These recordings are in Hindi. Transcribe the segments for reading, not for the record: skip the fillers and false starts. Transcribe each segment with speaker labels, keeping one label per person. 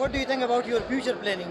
Speaker 1: What do you think about your future planning?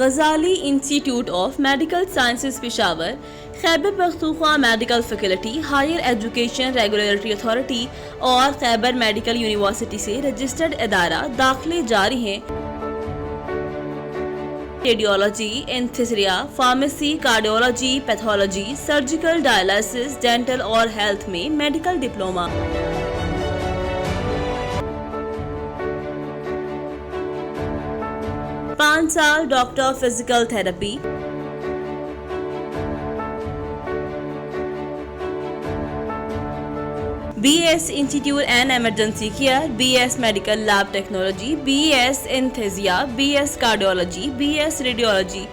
Speaker 2: Ghazali institute of medical sciences Peshawar, Khyber Pakhtunkhwa medical faculty, higher education regulatory authority और खैबर मेडिकल यूनिवर्सिटी से रजिस्टर्ड इदारा दाखिले जारी हैं. Radiology, anaesthesia, pharmacy, cardiology, pathology, surgical, dialysis, dental और हेल्थ में मेडिकल डिप्लोमा. पाँच साल doctor physical therapy, BS institute and emergency care, BS medical lab technology, BS anaesthesia, BS cardiology, BS radiology.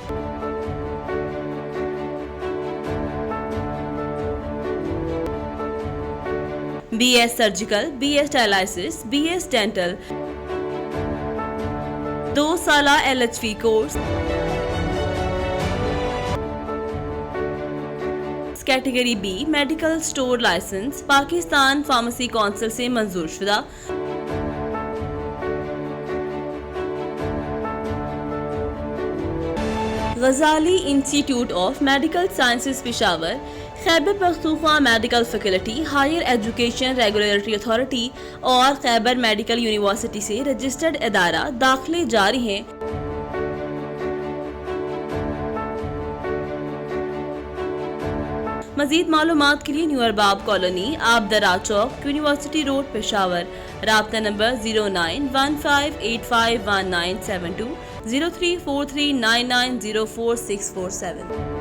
Speaker 2: BS surgical, BS dialysis, BS dental. 2 साला LHV course. Category B medical store licence Pakistan pharmacy council से मंजूर शुदा. Ghazali institute of medical sciences Peshawar, Khyber Pakhtunkhwa medical faculty, higher education regulatory authority और खैबर मेडिकल यूनिवर्सिटी से रजिस्टर्ड इदारा दाखिले जारी हैं. मजीद मालूमात के लिए न्यू अरबाब कॉलोनी, आबदरा चौक, यूनिवर्सिटी रोड, पेशावर. राब्ता नंबर 0915851972, 0343990467.